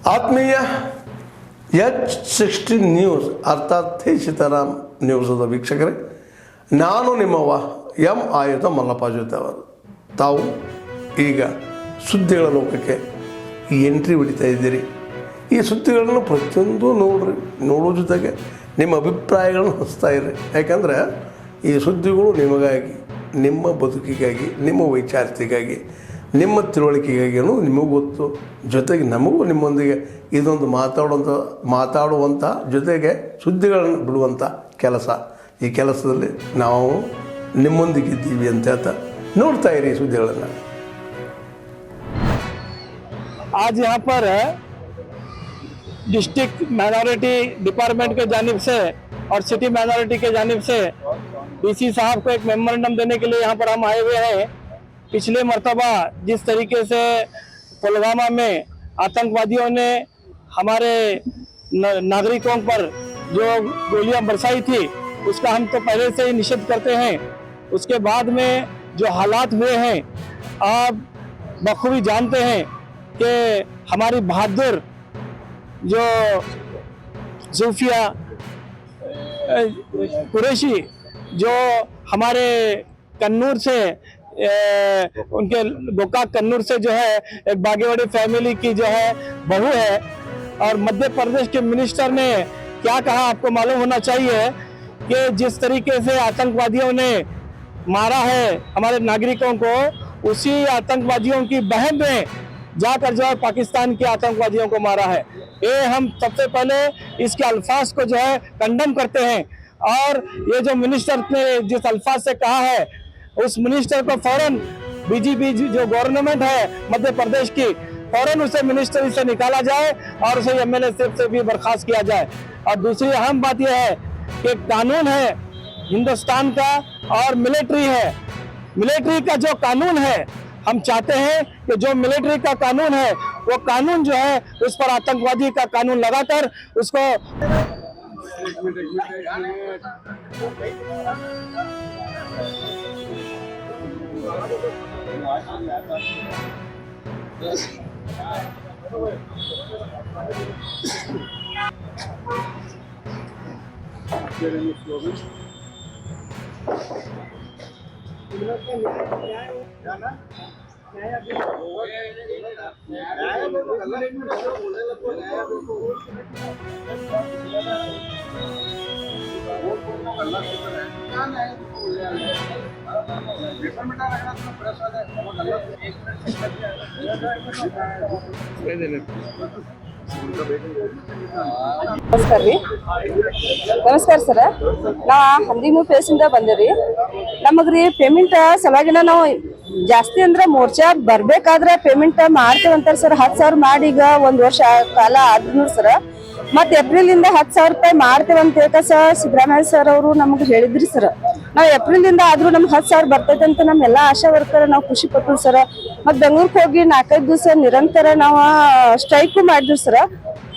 ಆತ್ಮೀಯ H60 news ಅರ್ಥಾತ್ ತಿ ಸೀತಾರಾಮ್ ನ್ಯೂಸದ ವೀಕ್ಷಕರೇ, ನಾನು ನಿಮ್ಮವ ಎಂ ಆಯುಧ ಮಲ್ಲಪ್ಪ ಜೊತೆ ಅವರು. ತಾವು ಈಗ ಸುದ್ದಿಗಳ ಲೋಕಕ್ಕೆ ಎಂಟ್ರಿ ಹೊಡಿತಾ ಇದ್ದೀರಿ. ಈ ಸುದ್ದಿಗಳನ್ನು ಪ್ರತಿಯೊಂದು ನೋಡೋ ಜೊತೆಗೆ ನಿಮ್ಮ ಅಭಿಪ್ರಾಯಗಳನ್ನು ಹಂಚ್ತಾ ಇರ್ರಿ. ಯಾಕಂದರೆ ಈ ಸುದ್ದಿಗಳು ನಿಮಗಾಗಿ, ನಿಮ್ಮ ಬದುಕಿಗಾಗಿ, ನಿಮ್ಮ ವೈಚಾರಿಕೆಗಾಗಿ, ನಿಮ್ಮ ತಿಳುವಳಿಕೆಗಾಗಿಯೂ ನಿಮಗೂ ಗೊತ್ತು. ಜೊತೆಗೆ ನಮಗೂ ನಿಮ್ಮೊಂದಿಗೆ ಇದೊಂದು ಮಾತಾಡುವಂಥ ಜೊತೆಗೆ ಸುದ್ದಿಗಳನ್ನು ಬಿಡುವಂಥ ಕೆಲಸ. ಈ ಕೆಲಸದಲ್ಲಿ ನಾವು ನಿಮ್ಮೊಂದಿಗಿದ್ದೀವಿ ಅಂತ ಹೇಳ್ತಾ ನೋಡ್ತಾ ಇರಿ ಸುದ್ದಿಗಳನ್ನು. आज यहाँ पर डिस्ट्रिक्ट माइनॉरिटी डिपार्टमेंट के जानिब से और सिटी माइनॉरिटी के जानिब से डीसी साहब को एक मेमोरेंडम देने के लिए यहाँ पर हम आए हुए हैं। पिछले मर्तबा जिस तरीके से पुलवामा में आतंकवादियों ने हमारे नागरिकों पर जो गोलियां बरसाई थी, उसका हम तो पहले से ही निषेध करते हैं। उसके बाद में जो हालात हुए हैं, आप बखूबी जानते हैं कि हमारी बहादुर जो सूफिया कुरैशी जो हमारे कन्नूर से उनके गोकाक कन्नूर से जो है एक बागेवाड़ी फैमिली की जो है बहू है, और मध्य प्रदेश के मिनिस्टर ने क्या कहा आपको मालूम होना चाहिए कि जिस तरीके से आतंकवादियों ने मारा है हमारे नागरिकों को, उसी आतंकवादियों की बहन ने जाकर जो है पाकिस्तान के आतंकवादियों को मारा है। ये हम सबसे पहले इसके अल्फाज को जो है कंडेम करते हैं, और ये जो मिनिस्टर ने जिस अल्फाज से कहा है, उस मिनिस्टर को फौरन बीजेपी जो गवर्नमेंट है मध्य प्रदेश की, फौरन उसे मिनिस्ट्री से निकाला जाए और उसे एमएलए से भी बर्खास्त किया जाए। और दूसरी अहम बात यह है कि कानून है हिंदुस्तान का और मिलिट्री है। मिलिट्री का जो कानून है, हम चाहते हैं कि जो मिलिट्री का कानून है वो कानून जो है उस पर आतंकवादी का कानून लगाकर उसको ನಮಸ್ಕಾರ ಸರ್. ನಾ ಹಂದಿಮೂ ಪ್ಲೇಸಿಂದ ಬಂದಿರಿ. ನಮಗ್ರಿ ಪೇಮೆಂಟ್ ಸಲುವಾಗಿನ ನಾವು ಜಾಸ್ತಿ ಅಂದ್ರೆ ಮೋರ್ಚಾ ಬರ್ಬೇಕಾದ್ರೆ ಪೇಮೆಂಟ್ ಮಾಡ್ತೇವಂತಾರ ಸರ್. 10,000 ಮಾಡಿ ಈಗ 1 ವರ್ಷ ಕಾಲ ಆದ್ರೂ ಸರ್, ಮತ್ತೆ ಏಪ್ರಿಲಿಂದ 10,000 ರೂಪಾಯಿ ಮಾಡ್ತೇವಂತ ಸಿದ್ದರಾಮಯ್ಯ ಸರ್ ಅವರು ನಮ್ಗೆ ಹೇಳಿದ್ರಿ ಸರ್. ನಾವು ಏಪ್ರಿಲಿಂದ ಆದ್ರೂ ನಮ್ಗೆ 10,000 ಬರ್ತೈತೆ ಅಂತ ನಮ್ಮೆಲ್ಲಾ ಆಶಾ ವರ್ಕರ್ ನಾವು ಖುಷಿ ಪಟ್ರು ಸರ್. ಮತ್ತೆ ಬೆಂಗಳೂರಿಗೆ ಹೋಗಿ 4-5 ದಿವಸ ನಿರಂತರ ನಾವು ಸ್ಟ್ರೈಕು ಮಾಡಿದ್ವಿ ಸರ್.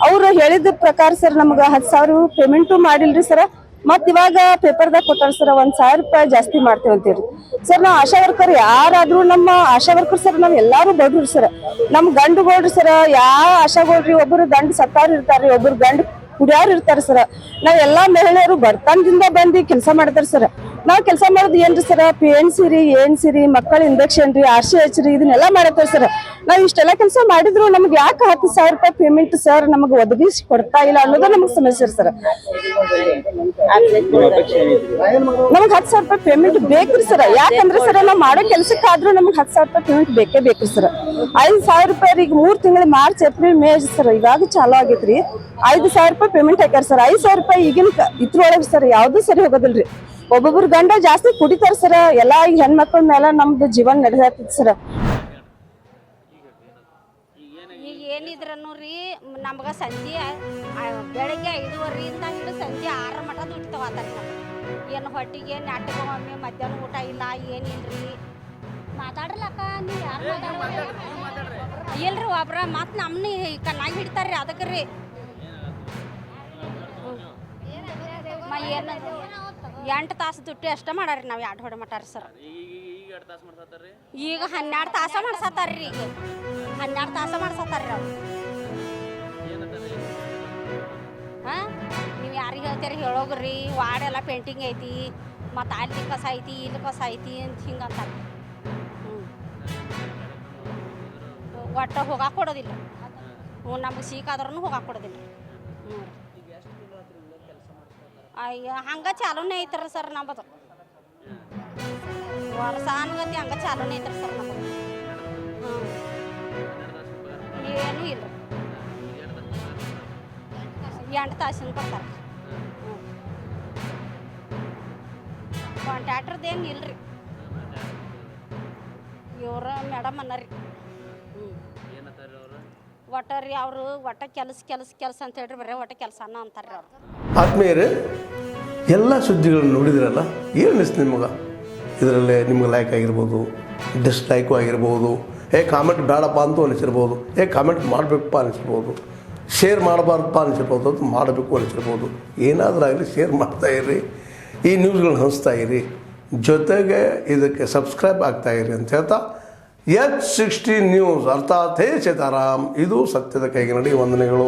ಅವ್ರು ಹೇಳಿದ ಪ್ರಕಾರ ಸರ್ ನಮ್ಗೆ 10,000 ಪೇಮೆಂಟು ಮಾಡಿಲ್ರಿ ಸರ್. ಮತ್ ಇವಾಗ ಪೇಪರ್ದಾಗ ಕೊಟ್ಟಾರ ಸರ್ 1,000 ರೂಪಾಯಿ ಜಾಸ್ತಿ ಮಾಡ್ತೇವೆ ಅಂತೇಳಿ ಸರ್. ನಾವು ಆಶಾ ವರ್ಕರ್ ಯಾರಾದ್ರೂ ನಮ್ಮ ಆಶಾ ವರ್ಕರ್ ಸರ್ ನಾವ್ ಎಲ್ಲಾರು ಬಡ್ರಿ ಸರ್. ನಮ್ ಗಂಡುಗಳ್ರಿ ಸರ್, ಯಾವ ಆಶಾಗಳ್ರಿ ಒಬ್ಬರು ಗಂಡು ಸತ್ತಾರು ಇರ್ತಾರ್ರಿ, ಒಬ್ರು ಗಂಡು ಕುಡಿಯಾರು ಇರ್ತಾರ ಸರ್. ನಾವ್ ಎಲ್ಲಾ ಮಹಿಳೆಯರು ಬಡತನದಿಂದ ಬಂದು ಕೆಲಸ ಮಾಡ್ತಾರ ಸರ್. ನಾವ್ ಕೆಲಸ ಮಾಡೋದು ಏನ್ರಿ ಸರ್, PNC ರೀ, ANC ರೀ, ಮಕ್ಕಳ ಇಂಜೆಕ್ಷನ್ ರೀ, RCH ರೀ, ಇದನ್ನೆಲ್ಲ ಮಾಡತ್ತೇವೆ ಸರ್. ನಾವ್ ಇಷ್ಟೆಲ್ಲ ಕೆಲಸ ಮಾಡಿದ್ರು ನಮ್ಗೆ ಯಾಕೆ 10,000 ರೂಪಾಯಿ ಪೇಮೆಂಟ್ ಸರ್ ನಮಗ್ ಒದಗಿಸಿ ಕೊಡ್ತಾ ಇಲ್ಲ ಅನ್ನೋದು ನಮಗ್ ಸಮಸ್ಯೆ ಸರ್. ನಮಗ್ 10,000 ರೂಪಾಯಿ ಪೇಮೆಂಟ್ ಬೇಕ್ರಿ ಸರ್. ಯಾಕಂದ್ರೆ ಸರ್ ನಾವ್ ಮಾಡೋ ಕೆಲ್ಸಕ್ಕಾದ್ರೂ ನಮಗ್ 10,000 ರೂಪಾಯಿ ಪೇಮೆಂಟ್ ಬೇಕೇ ಬೇಕ್ರಿ ಸರ್. 5,000 ರೂಪಾಯಿ ಈಗ 3 ತಿಂಗಳು ಮಾರ್ಚ್ ಏಪ್ರಿಲ್ ಮೇ ಸರ್ ಇವಾಗ ಚಾಲು ಆಗೈತ್ರಿ. 5,000 ರೂಪಾಯಿ ಪೇಮೆಂಟ್ ಹಾಕ್ಯಾರ ಸರ್. 5,000 ರೂಪಾಯಿ ಈಗಿನ ಇದ್ರೊಳಗೆ ಸರ್ ಯಾವ್ದು ಸರಿ ಹೋಗೋದಿಲ್ರಿ. ಒಬ್ಬೊಬ್ರು ಗಂಡ ಜಾಸ್ತಿ ಕುಡಿತಾರ ಸರ್. ಎಲ್ಲಾ ಈಗ ಹೆಣ್ಮಕ್ಳ ಮೇಲೆ ನಮ್ದು ಜೀವನ ನಡೆದೈತಿ ಸರ್. ಈಗ ಏನಿದ್ರೂ ರೀ ನಮ್ಗೆ ಸಂಜೆ ಬೆಳಗ್ಗೆ 5:15 ಹಿಡಿದು ಸಂಜೆ 6 ಮಟ ದುಡ್ಡು ತಗೋತಾರೆ. ಏನು ಹೊಟ್ಟಿಗೆ ನಾಟಕ ಒಮ್ಮೆ ಮಧ್ಯಾಹ್ನ ಊಟ ಇಲ್ಲ, ಏನಿಲ್ರಿ. ಮಾತಾಡ್ರಲ್ಲಕ್ಕ ನೀವು ಯಾರು ಇಲ್ರಿ, ಒಬ್ರ ಮತ್ತು ನಮ್ಮನ್ನ ಕಣ್ಣಾಗಿ ಹಿಡಿತಾರ್ರಿ. ಅದಕ್ಕೆ ರೀ ಏನು 8 ತಾಸು ದುಡ್ಡು ಅಷ್ಟೇ ಮಾಡಾರಿ ನಾವು 2 ಹೊಡೆ ಮಟ್ಟಾರಿ ಸರ್. ಈಗ 12 ತಾಸ ಮಾಡ್ಸತ್ತಾರ್ರಿ. ಈಗ 12 ತಾಸ ಮಾಡ್ಸತ್ತಾರ್ರಿ ಅವ್ರು. ಅಂತೇಳಿ ಹೇಳೋಗ್ರಿ ವಾರ್ಡೆಲ್ಲ ಪೇಂಟಿಂಗ್ ಐತಿ ಮತ್ತು ಅಲ್ಲಿ ಕಸ ಐತಿ ಇಲ್ಲಿ ಕಸ ಐತಿ ಅಂತ ಹಿಂಗೆ ಅಂತಾರೆ. ಒಟ್ಟು ಹೋಗಕ್ಕೆ ಕೊಡೋದಿಲ್ಲ. ನಮಗೆ ಸೀಕಾದ್ರೂ ಹೋಗಕ್ಕೆ ಕೊಡೋದಿಲ್ಲ. ಅಯ್ಯ ಹಂಗೆ ಚಾಲೂನೇ ಐತ್ರಿ ಸರ್ ನಮ್ಮದು ವರ್ಷ ಅನ್ಗತಿ ಹಂಗೆ ಚಾಲೂನೇ ಐತ್ರಿ ಸರ್ ನಮ್ಮದು. ಏನೂ ಇಲ್ಲ 8 ತಾಸಿನ ಕೊಡ್ತಾರೆ. ಕಾಂಟ್ರಾಕ್ಟರ್ದು ಏನು ಇಲ್ರಿ, ಇವ್ರ ಮೇಡಮ್ ಅನ್ನರಿ. ಒಟ್ಟ ರೀ ಅವರು ಒಟ್ಟ ಕೆಲಸ ಅಂತ ಹೇಳ್ರಿ, ಬರೀ ಒಟ್ಟ ಕೆಲಸನ ಅಂತಾರೆ ರೀ ಅವ್ರು. ಆತ್ಮೀಯರೇ, ಎಲ್ಲ ಸುದ್ದಿಗಳನ್ನು ನೋಡಿದ್ರಲ್ಲ, ಏನು ಅನಿಸ್ತು ನಿಮಗೆ? ಇದರಲ್ಲೇ ನಿಮ್ಗೆ ಲೈಕ್ ಆಗಿರ್ಬೋದು, ಡಿಸ್ಲೈಕು ಆಗಿರ್ಬೋದು, ಕಾಮೆಂಟ್ ಬೇಡಪ್ಪ ಅಂತೂ ಅನಿಸಿರ್ಬೋದು, ಕಾಮೆಂಟ್ ಮಾಡಬೇಕಪ್ಪ ಅನಿಸಿರ್ಬೋದು, ಶೇರ್ ಮಾಡಬಾರ್ದಪ್ಪ ಅನಿಸಿರ್ಬೋದು, ಅದು ಮಾಡಬೇಕು ಅನಿಸಿರ್ಬೋದು. ಏನಾದರೂ ಆಗಲಿ ಶೇರ್ ಮಾಡ್ತಾಯಿರಿ, ಈ ನ್ಯೂಸ್ಗಳನ್ನ ಹಂಚ್ತಾ ಇರಿ, ಜೊತೆಗೆ ಇದಕ್ಕೆ ಸಬ್ಸ್ಕ್ರೈಬ್ ಆಗ್ತಾಯಿರಿ ಅಂತ ಹೇಳ್ತಾ H16 ನ್ಯೂಸ್ ಅರ್ಥಾತ್ ಹೇ ಸೀತಾರಾಮ್, ಇದು ಸತ್ಯದ ಕೈಗೆ ನಡಿ. ವಂದನೆಗಳು.